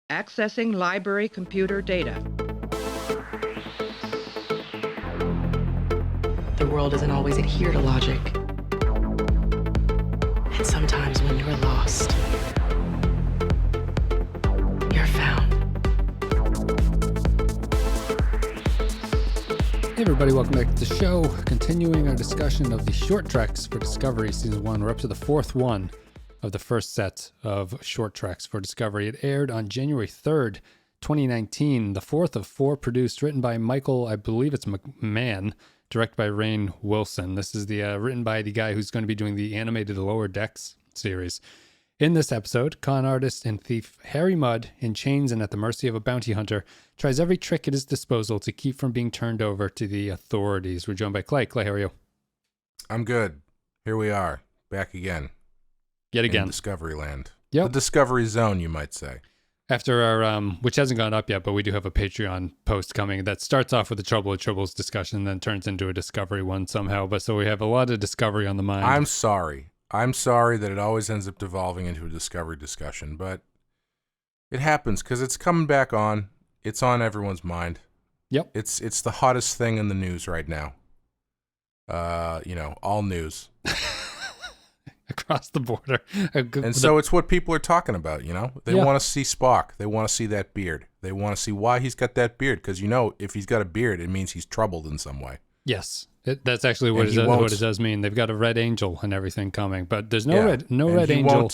Accessing library computer data. The world doesn't always adhere to logic. And sometimes when you're lost, you're found. Hey everybody, welcome back to the show. Continuing our discussion of the short treks for Discovery Season 1. We're up to the fourth one of the first set of short treks for Discovery. It aired on January 3rd, 2019. The fourth of four produced, written by Michael, I believe it's McMahon, directed by Rainn Wilson. This is the written by the guy who's going to be doing the animated Lower Decks series. In this episode, con artist and thief Harry Mudd, in chains and at the mercy of a bounty hunter, tries every trick at his disposal to keep from being turned over to the authorities. We're joined by Clay. Clay, how are you? I'm good. Here we are, back again. Yet again. In Discovery Land. Yep. The Discovery Zone, you might say. After our, which hasn't gone up yet, but we do have a Patreon post coming that starts off with the Trouble with Tribbles discussion and then turns into a Discovery one somehow. But so we have a lot of Discovery on the mind. I'm sorry that it always ends up devolving into a Discovery discussion, but it happens because it's coming back on. It's on everyone's mind. Yep. It's the hottest thing in the news right now. All news. Across the border. And so it's what people are talking about, They want to see Spock. They want to see that beard. They want to see why he's got that beard, because, if he's got a beard, it means he's troubled in some way. Yes. That's actually what it does mean. They've got a red angel and everything coming, but there's no red angel.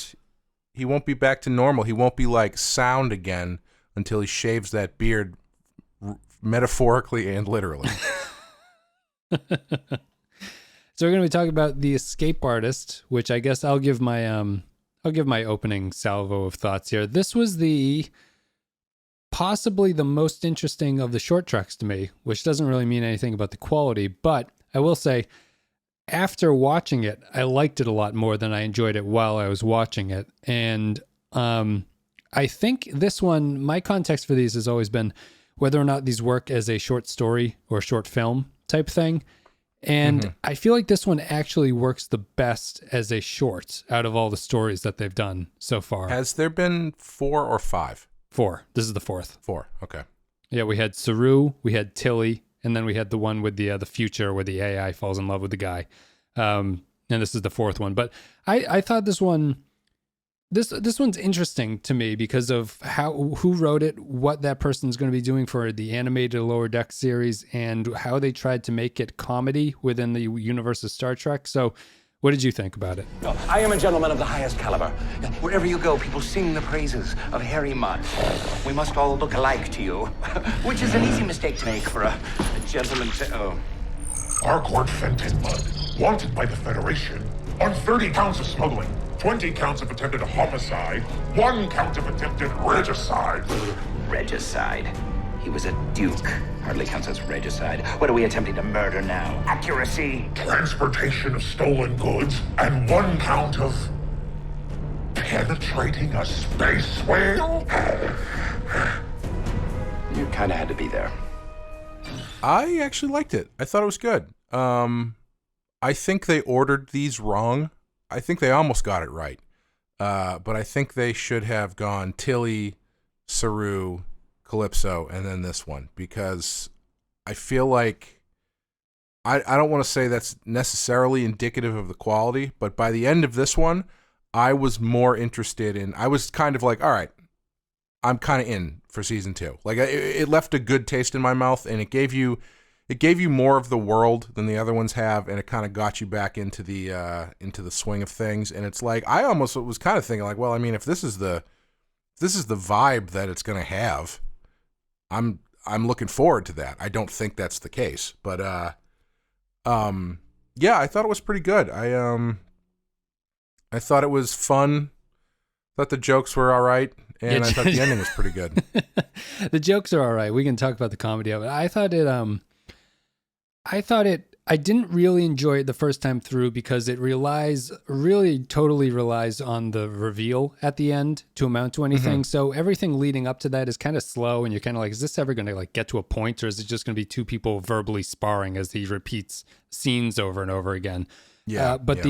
He won't be back to normal. He won't be like sound again until he shaves that beard, metaphorically and literally. So we're going to be talking about The Escape Artist, which I guess I'll give my opening salvo of thoughts here. This was possibly the most interesting of the short treks to me, which doesn't really mean anything about the quality, but I will say after watching it, I liked it a lot more than I enjoyed it while I was watching it. And I think this one, my context for these has always been whether or not these work as a short story or short film type thing. And I feel like this one actually works the best as a short out of all the stories that they've done so far. Has there been 4 or 5? 4. This is the 4th. 4. Okay. Yeah, we had Saru, we had Tilly, and then we had the one with the future where the AI falls in love with the guy. And this is the 4th one. But I thought this one, this one's interesting to me because of who wrote it, what that person's going to be doing for the animated Lower Deck series, and how they tried to make it comedy within the universe of Star Trek. So what did you think about it? I am a gentleman of the highest caliber. Wherever you go, people sing the praises of Harry Mudd. We must all look alike to you, which is an easy mistake to make for a gentleman to... Oh. Harcourt Fenton Mudd, wanted by the Federation on 30 counts of smuggling, 20 counts of attempted homicide, 1 count of attempted regicide. Regicide? He was a duke. Hardly counts as regicide. What are we attempting to murder now? Accuracy? Transportation of stolen goods, and 1 count of penetrating a space whale? You kind of had to be there. I actually liked it. I thought it was good. I think they ordered these wrong. I think they almost got it right. But I think they should have gone Tilly, Saru, Calypso, and then this one, because I feel like I don't want to say that's necessarily indicative of the quality, but by the end of this one, I was more interested in, I was kind of like, all right, I'm kind of in for season 2. Like it left a good taste in my mouth, and it gave you more of the world than the other ones have, and it kind of got you back into the swing of things. And it's like, I almost was kind of thinking like, well, I mean, if this is the vibe that it's going to have, I'm looking forward to that. I don't think that's the case, but yeah, I thought it was pretty good. I thought it was fun. Thought the jokes were all right, and I thought the ending was pretty good. The jokes are all right. We can talk about the comedy of it. I thought I didn't really enjoy it the first time through because it totally relies on the reveal at the end to amount to anything. So everything leading up to that is kind of slow, and you're kind of like, is this ever going to get to a point, or is it just going to be two people verbally sparring as he repeats scenes over and over again? Yeah. But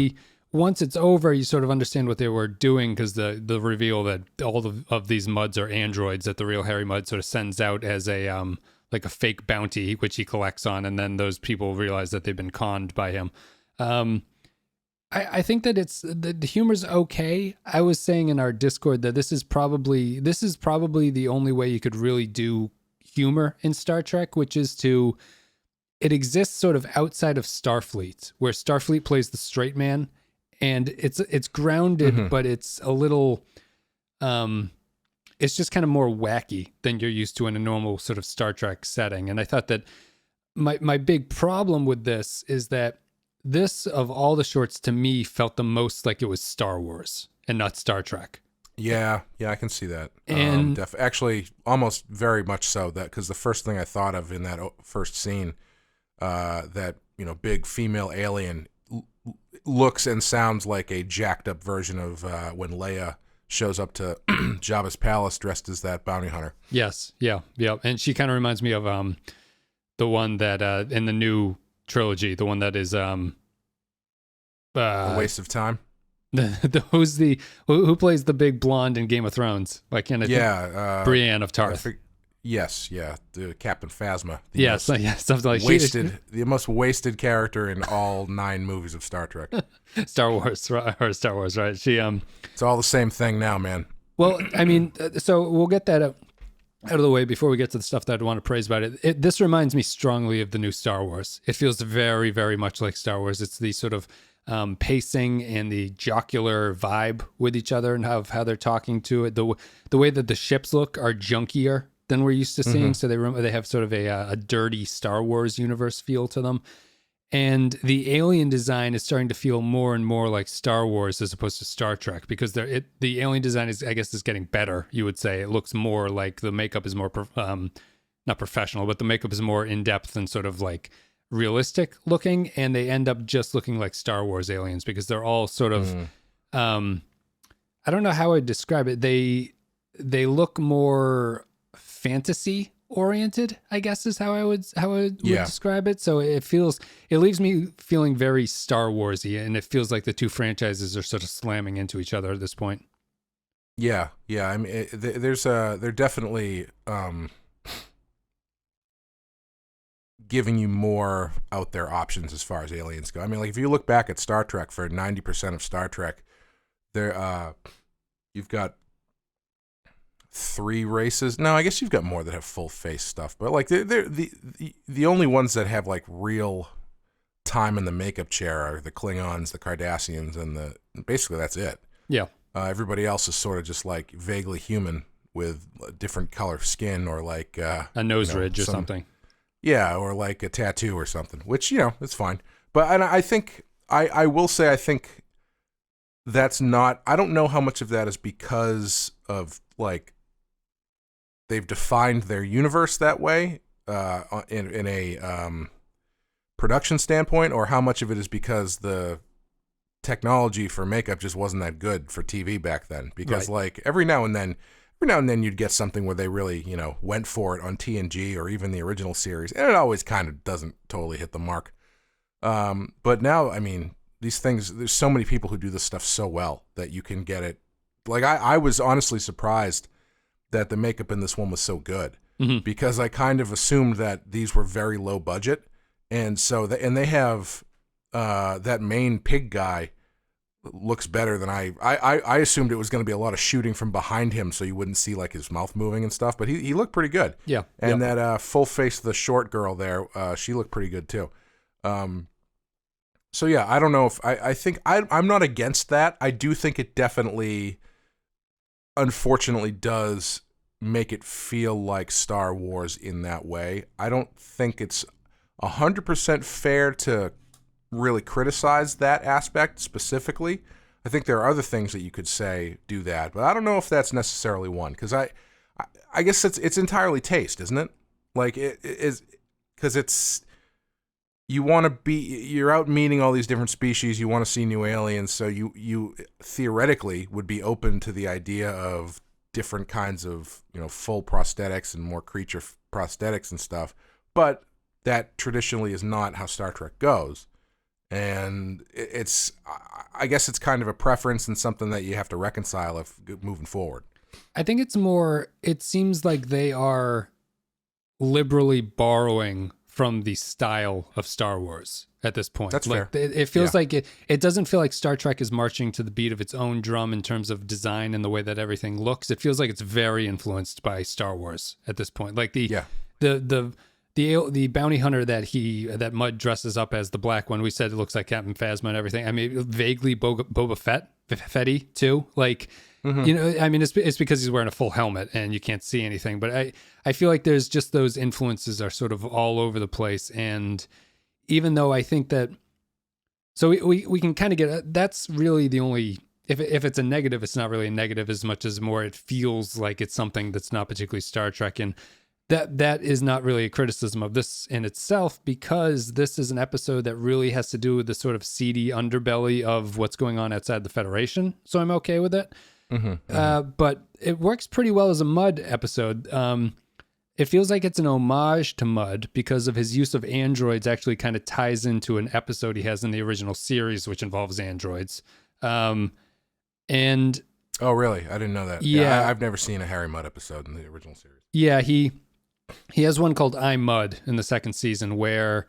once it's over, you sort of understand what they were doing, because the reveal that all of these Mudds are androids that the real Harry Mudd sort of sends out as a like a fake bounty, which he collects on, and then those people realize that they've been conned by him. I think that the humor's okay. I was saying in our Discord that this is probably the only way you could really do humor in Star Trek, which is it exists sort of outside of Starfleet, where Starfleet plays the straight man, and it's grounded, but it's a little, it's just kind of more wacky than you're used to in a normal sort of Star Trek setting. And I thought that my big problem with this is that this, of all the shorts, to me felt the most like it was Star Wars and not Star Trek. Yeah, I can see that. And actually, almost very much so, that because the first thing I thought of in that first scene, that big female alien looks and sounds like a jacked up version of when Leia shows up to Jabba's palace dressed as that bounty hunter. Yes, yeah, and she kind of reminds me of the one that in the new trilogy, the one that is A Waste of Time. Who plays the big blonde in Game of Thrones? Like Brienne of Tarth. Yes, the Captain Phasma. Something like the most wasted character in all 9 movies of Star Trek. Star Wars, right? She It's all the same thing now, man. Well, I mean, so we'll get that out of the way before we get to the stuff that I want to praise about it. This reminds me strongly of the new Star Wars. It feels very, very much like Star Wars. It's the sort of pacing and the jocular vibe with each other, and how they're talking to it. The way that the ships look are junkier than we're used to seeing. So they have sort of a dirty Star Wars universe feel to them. And the alien design is starting to feel more and more like Star Wars as opposed to Star Trek, because the alien design is getting better, you would say. It looks more like the makeup is more, not professional, but the makeup is more in-depth and sort of like realistic looking, and they end up just looking like Star Wars aliens because they're all sort of, I don't know how I'd describe it. They look more fantasy oriented, I guess is how I would describe it. So it leaves me feeling very Star Warsy, and it feels like the two franchises are sort of slamming into each other at this point. Yeah. I mean, they're definitely giving you more out there options as far as aliens go. I mean, like if you look back at Star Trek, for 90% of Star Trek, you've got 3 races. No, I guess you've got more that have full face stuff, but like they're the only ones that have like real time in the makeup chair are the Klingons, the Cardassians, and basically that's it. Yeah. Everybody else is sort of just like vaguely human with a different color skin, or like a nose ridge or something. Yeah, or like a tattoo or something, which it's fine. But I think I will say I think that's not. I don't know how much of that is because of like they've defined their universe that way in a production standpoint, or how much of it is because the technology for makeup just wasn't that good for TV back then. Because like every now and then you'd get something where they really went for it on TNG or even the original series, and it always kind of doesn't totally hit the mark. But now, I mean, these things, there's so many people who do this stuff so well that you can get it. Like I was honestly surprised that the makeup in this one was so good, because I kind of assumed that these were very low budget, and so they have that main pig guy looks better than I assumed it was going to be a lot of shooting from behind him, so you wouldn't see like his mouth moving and stuff. But he looked pretty good. Yeah, and that full face, the short girl there, she looked pretty good too. So yeah, I don't know if I think I'm not against that. I do think it definitely, unfortunately, does make it feel like Star Wars in that way. I don't think it's 100% fair to really criticize that aspect specifically. I think there are other things that you could say do that, but I don't know if that's necessarily one, because I guess it's entirely taste, isn't it? Like it is, because it's, you're out meeting all these different species, you want to see new aliens, so you theoretically would be open to the idea of different kinds of full prosthetics and more creature prosthetics and stuff, but that traditionally is not how Star Trek goes. And I guess it's kind of a preference and something that you have to reconcile if moving forward. I think it's more, it seems like they are liberally borrowing from the style of Star Wars at this point. That's like, fair. It feels like it doesn't feel like Star Trek is marching to the beat of its own drum in terms of design and the way that everything looks. It feels like it's very influenced by Star Wars at this point. Like the bounty hunter that Mudd dresses up as, the black one, we said it looks like Captain Phasma and everything. I mean, vaguely Boba Fetty too. Like, you know, I mean, it's because he's wearing a full helmet and you can't see anything. But I feel like there's just those influences are sort of all over the place. And even though I think that, so we can kind of get, that's really the only, if it's a negative, it's not really a negative as much as more it feels like it's something that's not particularly Star Trek. And that is not really a criticism of this in itself, because this is an episode that really has to do with the sort of seedy underbelly of what's going on outside the Federation. So I'm okay with it. But it works pretty well as a Mudd episode. It feels like it's an homage to Mudd because of his use of androids actually kind of ties into an episode he has in the original series, which involves androids. And oh, really? I didn't know that. Yeah. I've never seen a Harry Mudd episode in the original series. Yeah, he has one called I'm Mudd in the second season where,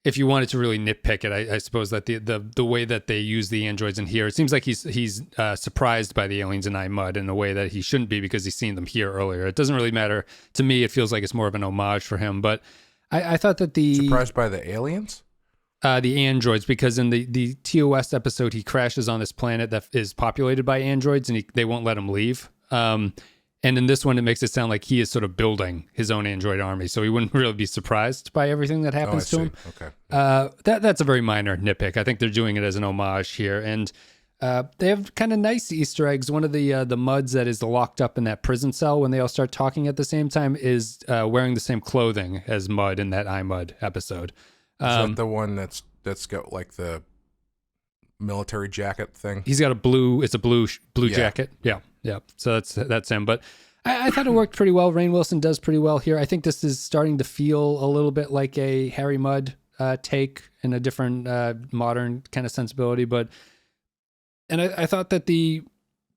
if you wanted to really nitpick it, I suppose that the way that they use the androids in here, it seems like he's surprised by the aliens in I'm Mudd in a way that he shouldn't be because he's seen them here earlier. It doesn't really matter. To me, it feels like it's more of an homage for him. But I thought that Surprised by the aliens? The androids, because in the TOS episode, he crashes on this planet that is populated by androids and they won't let him leave. And in this one, it makes it sound like he is sort of building his own android army, so he wouldn't really be surprised by everything that happens to him. Okay. That's a very minor nitpick. I think they're doing it as an homage here, and they have kind of nice Easter eggs. One of the Mudds that is locked up in that prison cell when they all start talking at the same time is wearing the same clothing as Mudd in that I Mudd episode. Is that the one that's got like the military jacket thing? He's got a blue jacket. Yeah. So that's him. But I thought it worked pretty well. Rainn Wilson does pretty well here. I think this is starting to feel a little bit like a Harry Mudd take in a different modern kind of sensibility. And I thought that the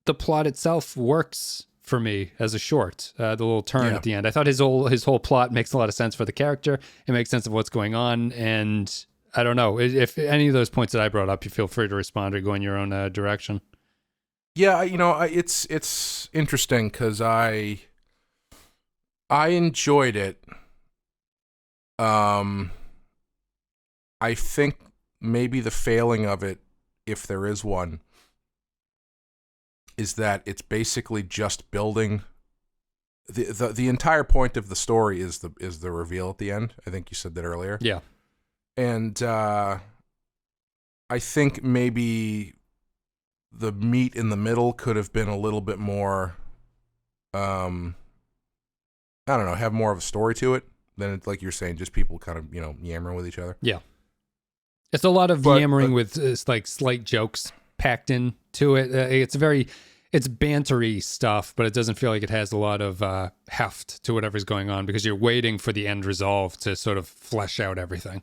plot itself works for me as a short. The little turn at the end. I thought his whole plot makes a lot of sense for the character. It makes sense of what's going on. And I don't know if any of those points that I brought up, you feel free to respond or go in your own direction. Yeah, it's interesting because I enjoyed it. I think maybe the failing of it, if there is one, is that it's basically just building. The entire point of the story is the reveal at the end. I think you said that earlier. Yeah, and I think maybe the meat in the middle could have been a little bit more, I don't know, have more of a story to it than it's like you're saying, just people kind of, yammering with each other. Yeah. It's a lot of yammering with like slight jokes packed into it. It's bantery stuff, but it doesn't feel like it has a lot of heft to whatever's going on because you're waiting for the end resolve to sort of flesh out everything.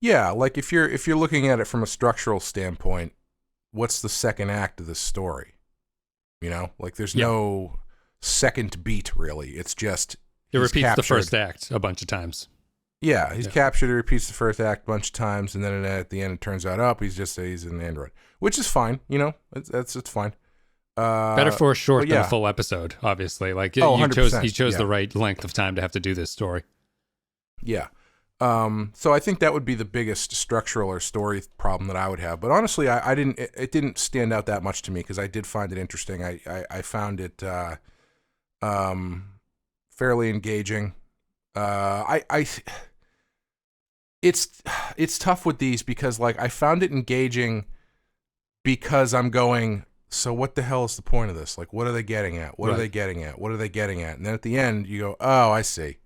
Yeah, like if you're looking at it from a structural standpoint, what's the second act of this story? Like there's no second beat really. It's just it repeats the first act a bunch of times. Yeah, he's captured. He repeats the first act a bunch of times, and then at the end it turns out, he's an android, which is fine. It's fine. Better for a short than a full episode, obviously. Like he chose the right length of time to have to do this story. Yeah. So I think that would be the biggest structural or story problem that I would have. But honestly, it didn't stand out that much to me because I did find it interesting. I found it fairly engaging. It's tough with these because like I found it engaging because I'm going, so what the hell is the point of this? Like, what are they getting at? What are they getting at? What are they getting at? And then at the end you go, oh, I see.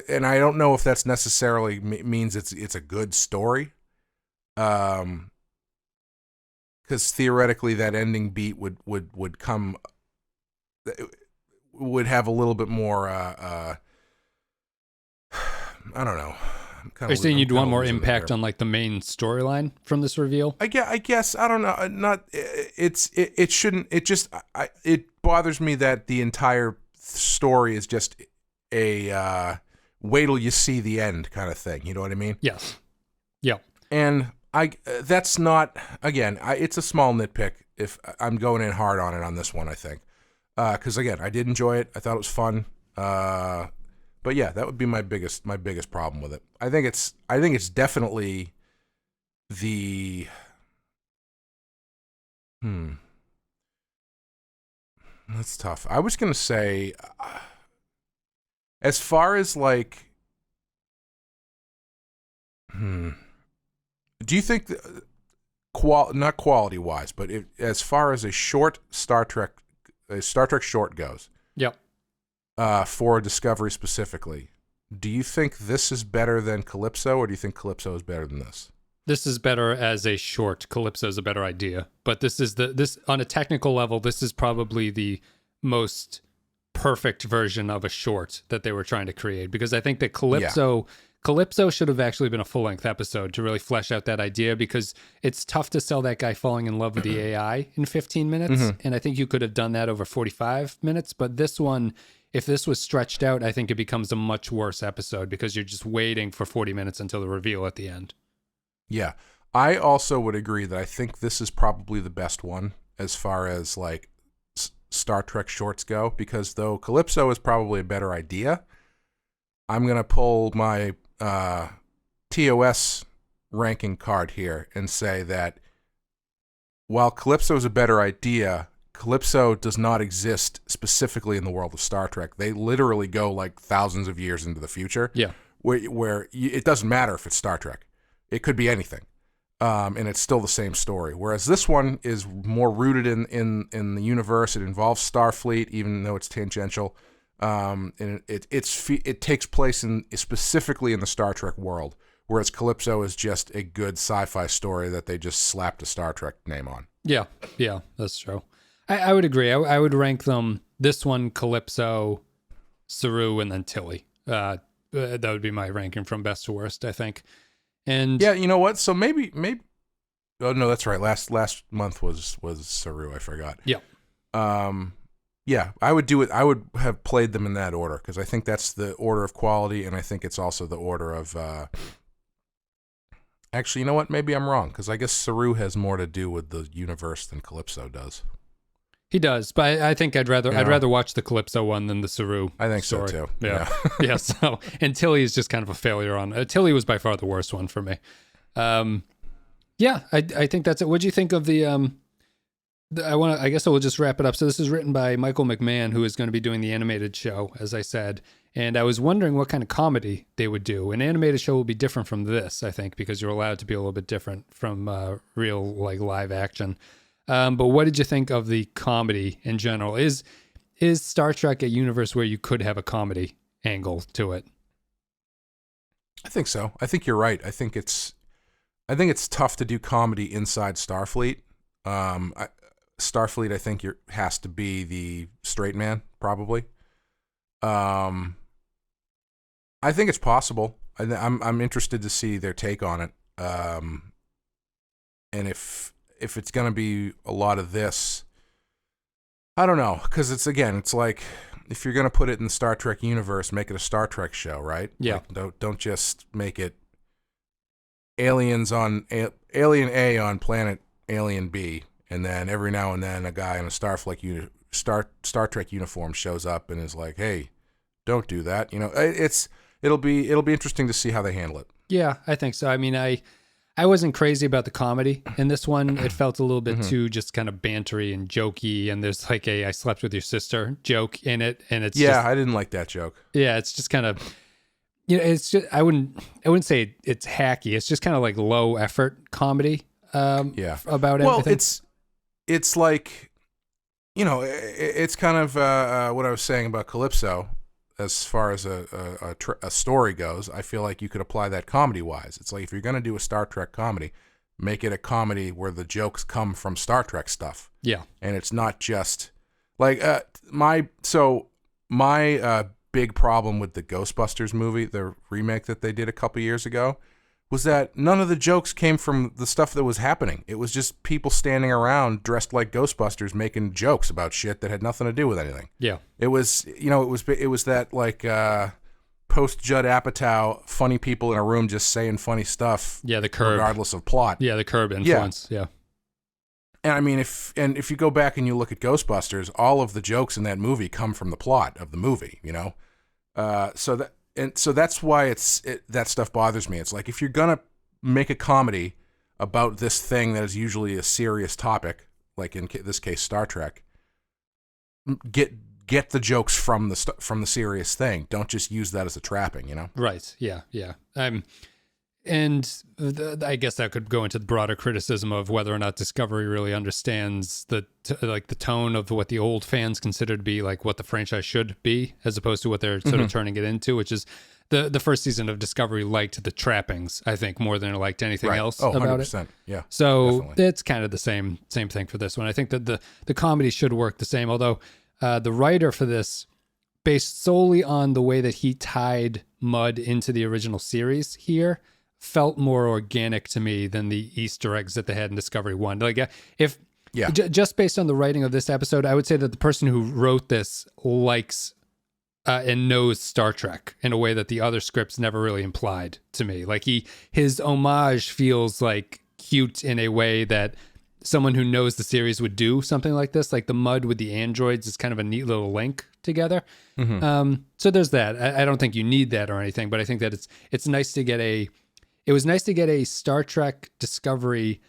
And I don't know if that's necessarily means it's a good story, because theoretically that ending beat would come, would have a little bit more. I don't know. Are you saying you'd want more impact on like the main storyline from this reveal? I guess I don't know. It shouldn't. It bothers me that the entire story is just a wait till you see the end kind of thing. You know what I mean? Yes. Yeah. And that's not, again, it's a small nitpick if I'm going in hard on it on this one, I think. Because again, I did enjoy it. I thought it was fun. But yeah, that would be my biggest problem with it. I think it's definitely the that's tough. I was going to say as far as like do you think not quality wise, but as far as a short Star Trek short goes? Yep. For Discovery specifically, do you think this is better than Calypso, or do you think Calypso is better than this? This is better as a short. Calypso is a better idea, but this is this on a technical level. This is probably the most perfect version of a short that they were trying to create, because I think that Calypso should have actually been a full-length episode to really flesh out that idea, because it's tough to sell that guy falling in love with the AI in 15 minutes, and I think you could have done that over 45 minutes, but this one, if this was stretched out, I think it becomes a much worse episode, because you're just waiting for 40 minutes until the reveal at the end. Yeah. I also would agree that I think this is probably the best one as far as like Star Trek shorts go, because though Calypso is probably a better idea, I'm going to pull my TOS ranking card here and say that while Calypso is a better idea, Calypso does not exist specifically in the world of Star Trek. They literally go like thousands of years into the future. Yeah. Where it doesn't matter if it's Star Trek. It could be anything. And it's still the same story. Whereas this one is more rooted in the universe. It involves Starfleet, even though it's tangential. And it takes place specifically in the Star Trek world, whereas Calypso is just a good sci-fi story that they just slapped a Star Trek name on. Yeah, that's true. I would agree. I would rank them, this one, Calypso, Saru, and then Tilly. That would be my ranking from best to worst, I think. And yeah, you know what? So maybe. Oh no, that's right. Last month was Saru. I forgot. Yeah. Yeah, I would do it. I would have played them in that order, because I think that's the order of quality, and I think it's also the order of. Actually, you know what? Maybe I'm wrong, because I guess Saru has more to do with the universe than Calypso does. He does, but I think I'd rather watch the Calypso one than the Saru. I think story. so too. Yeah. Yeah. So, and Tilly is just kind of a failure on. Tilly was by far the worst one for me. Yeah, I think that's it. What'd you think of the? I guess I will just wrap it up. So this is written by Michael McMahon, who is going to be doing the animated show, as I said. And I was wondering what kind of comedy they would do. An animated show will be different from this, I think, because you're allowed to be a little bit different from real like live action. But what did you think of the comedy in general? Is Star Trek a universe where you could have a comedy angle to it? I think so. I think you're right. I think it's tough to do comedy inside Starfleet. Starfleet, I think has to be the straight man, probably. I think it's possible. I'm interested to see their take on it. And if it's going to be a lot of this, I don't know, because it's like if you're going to put it in the Star Trek universe, make it a Star Trek show, right? Yeah. Like, don't just make it Alien A on planet Alien B, and then every now and then a guy in a Star Trek uniform shows up and is like, "Hey, don't do that." You know, it'll be interesting to see how they handle it. Yeah, I think so. I mean, I wasn't crazy about the comedy in this one. It felt a little bit too just kind of bantery and jokey, and there's like a "I slept with your sister" joke in it, and it's I didn't like that joke. Yeah, it's just kind of, it's just I wouldn't say it's hacky. It's just kind of like low effort comedy. About everything. Well, it's like, it's kind of what I was saying about Calypso. As far as a story goes, I feel like you could apply that comedy-wise. It's like if you're going to do a Star Trek comedy, make it a comedy where the jokes come from Star Trek stuff. Yeah. And it's not just like my big problem with the Ghostbusters movie, the remake that they did a couple years ago, was that none of the jokes came from the stuff that was happening. It was just people standing around dressed like Ghostbusters making jokes about shit that had nothing to do with anything. Yeah. It was, it was that like post Judd Apatow, funny people in a room just saying funny stuff. Yeah, the Curb. Regardless of plot. Yeah, the Curb influence. Yeah. And I mean, if you go back and you look at Ghostbusters, all of the jokes in that movie come from the plot of the movie, So that's why that stuff bothers me. It's like, if you're gonna make a comedy about this thing that is usually a serious topic, like in this case Star Trek, get the jokes from the serious thing. Don't just use that as a trapping, Right. Yeah. Yeah. And I guess that could go into the broader criticism of whether or not Discovery really understands the tone of what the old fans consider to be like what the franchise should be, as opposed to what they're sort of turning it into, which is the first season of Discovery liked the trappings, I think, more than it liked anything else about 100%. it. Yeah. So definitely. it's kind of the same thing for this one. I think that the comedy should work the same, although the writer for this, based solely on the way that he tied Mudd into the original series here, felt more organic to me than the Easter eggs that they had in Discovery 1. Like, just based on the writing of this episode, I would say that the person who wrote this likes and knows Star Trek in a way that the other scripts never really implied to me. Like, his homage feels like cute in a way that someone who knows the series would do something like this. Like the Mudd with the androids is kind of a neat little link together. So there's that. I don't think you need that or anything, but I think that it's nice to get it was nice to get a Star Trek Discovery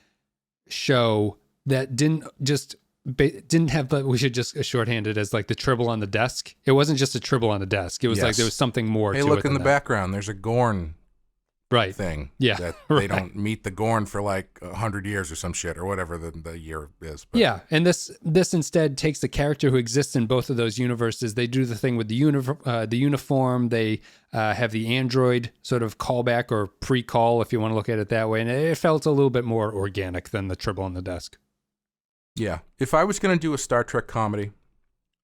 show that didn't have, we should just shorthand it as like the tribble on the desk. It wasn't just a tribble on the desk. It was like there was something more to it. Hey, look in the background. There's a Gorn thing. Yeah. That they don't meet the Gorn for like 100 years or some shit or whatever the year is. But. Yeah. And this instead takes the character who exists in both of those universes. They do the thing with the uniform. They have the android sort of callback or pre-call, if you want to look at it that way. And it felt a little bit more organic than the tribble on the desk. Yeah. If I was going to do a Star Trek comedy,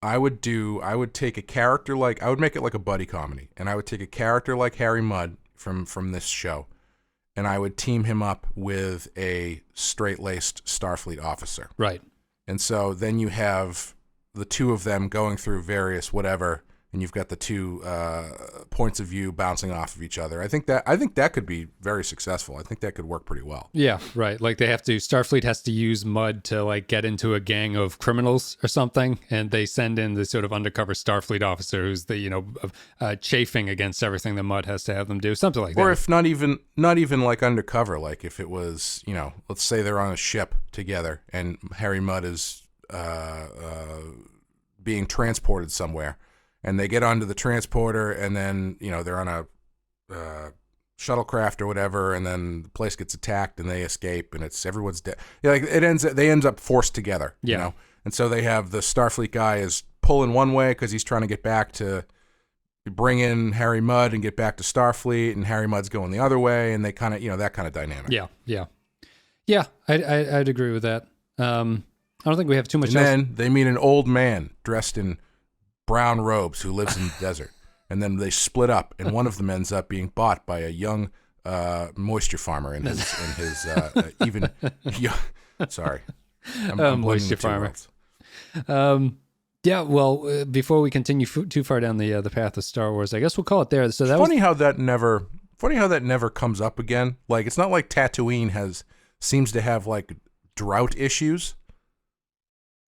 I would take a character like, I would make it like a buddy comedy. And I would take a character like Harry Mudd from this show, and I would team him up with a straight-laced Starfleet officer. Right. And so then you have the two of them going through various whatever, and you've got the two points of view bouncing off of each other. I think that could be very successful. I think that could work pretty well. Yeah, right. Like Starfleet has to use Mudd to like get into a gang of criminals or something, and they send in the sort of undercover Starfleet officer who's the chafing against everything that Mudd has to have them do, something like that. Or if not even like undercover, like if it was, let's say they're on a ship together and Harry Mudd is being transported somewhere. And they get onto the transporter, and then they're on a shuttlecraft or whatever, and then the place gets attacked, and they escape, and everyone's dead. Yeah, like they ends up forced together. Yeah. And so they have the Starfleet guy is pulling one way because he's trying to get back to bring in Harry Mudd and get back to Starfleet, and Harry Mudd's going the other way, and they kind of that kind of dynamic. Yeah. I'd agree with that. I don't think we have too much. And then they meet an old man dressed in brown robes who lives in the desert, and then they split up, and one of them ends up being bought by a young moisture farmer in his sorry, I'm moisture farmer. Yeah, well, before we continue too far down the path of Star Wars, I guess we'll call it there. So funny how that never comes up again. Like, it's not like Tatooine seems to have like drought issues.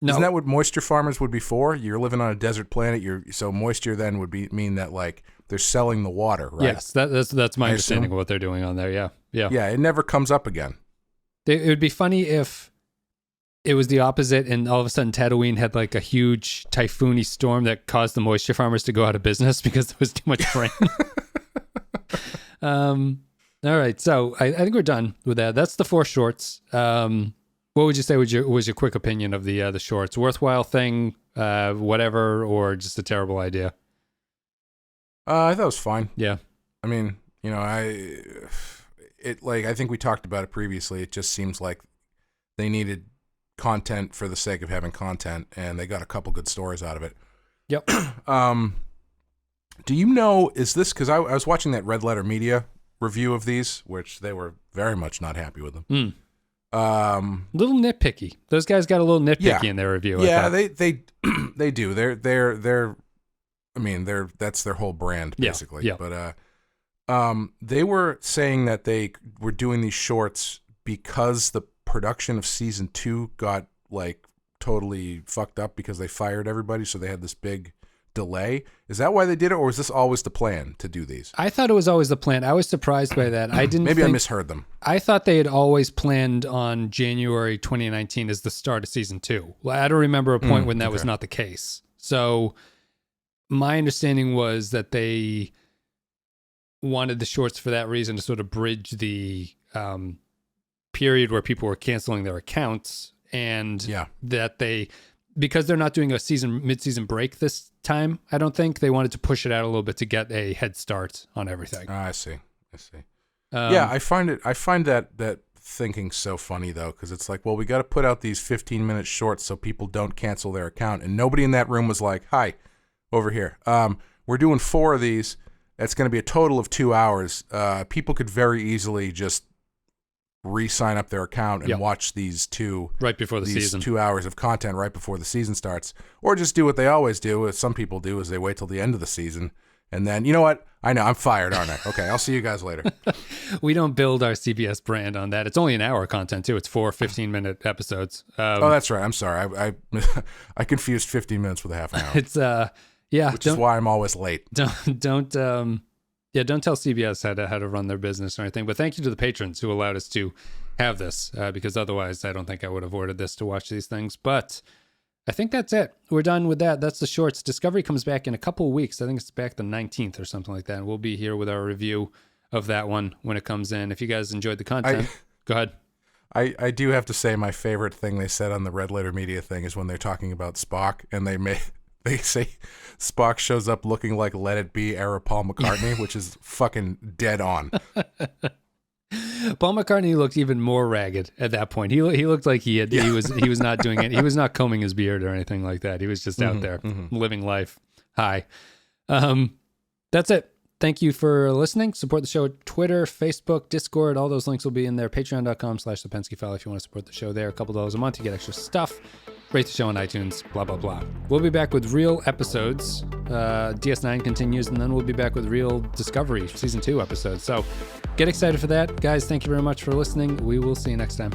No. Isn't that what moisture farmers would be for? You're living on a desert planet. So moisture then would mean that like they're selling the water, right? Yes, that's my understanding of what they're doing on there. Yeah. Yeah, it never comes up again. It would be funny if it was the opposite, and all of a sudden Tatooine had like a huge typhoony storm that caused the moisture farmers to go out of business because there was too much rain. All right, so I think we're done with that. That's the 4 shorts. What would you say was your quick opinion of the shorts? Worthwhile thing, whatever, or just a terrible idea? I thought it was fine. Yeah. I mean, I think we talked about it previously. It just seems like they needed content for the sake of having content, and they got a couple good stories out of it. Yep. Do you know, is this, because I was watching that Red Letter Media review of these, which they were very much not happy with them. Little nitpicky. Those guys got a little nitpicky in their review. Yeah, they do. They're I mean, that's their whole brand basically. Yeah. But they were saying that they were doing these shorts because the production of season 2 got like totally fucked up because they fired everybody, so they had this big delay. Is that why they did it, or was this always the plan to do these? I thought it was always the plan. I was surprised by that. I misheard them. I thought they had always planned on January 2019 as the start of season 2. Well, I don't remember a point when that was not the case. So my understanding was that they wanted the shorts for that reason, to sort of bridge the period where people were canceling their accounts, and that because they're not doing a mid-season break this time, I don't think they wanted to push it out a little bit to get a head start on everything. I see. I find that thinking so funny though, because it's like, well, we got to put out these 15-minute shorts so people don't cancel their account, and nobody in that room was like, "Hi, over here. We're doing 4 of these. That's going to be a total of 2 hours. People could very easily just re-sign up their account and watch these 2 right before the season. 2 hours of content right before the season starts, or just do what they always do, as some people do, is they wait till the end of the season, and then, you know what? I know I'm fired, aren't I? Okay, I'll see you guys later. We don't build our CBS brand on that. It's only an hour content too. It's 4 15-minute episodes. Oh, that's right. I'm sorry. I confused 15 minutes with a half an hour. It's which is why I'm always late. Don't tell CBS how to run their business or anything. But thank you to the patrons who allowed us to have this, because otherwise I don't think I would have ordered this to watch these things. But I think that's it. We're done with that. That's the shorts. Discovery comes back in a couple of weeks. I think it's back the 19th or something like that. And we'll be here with our review of that one when it comes in. If you guys enjoyed the content, go ahead. I do have to say my favorite thing they said on the Red Letter Media thing is when they're talking about Spock, and they say Spock shows up looking like Let It Be era Paul McCartney, which is fucking dead on. Paul McCartney looked even more ragged at that point. He looked like he was not doing it. He was not combing his beard or anything like that. He was just out there living life high. That's it. Thank you for listening. Support the show at Twitter, Facebook, Discord. All those links will be in there. Patreon.com/The Pensky File if you want to support the show there. A couple $2 a month, you get extra stuff. Rate the show on iTunes, blah, blah, blah. We'll be back with real episodes. DS9 continues, and then we'll be back with real Discovery Season 2 episodes. So get excited for that. Guys, thank you very much for listening. We will see you next time.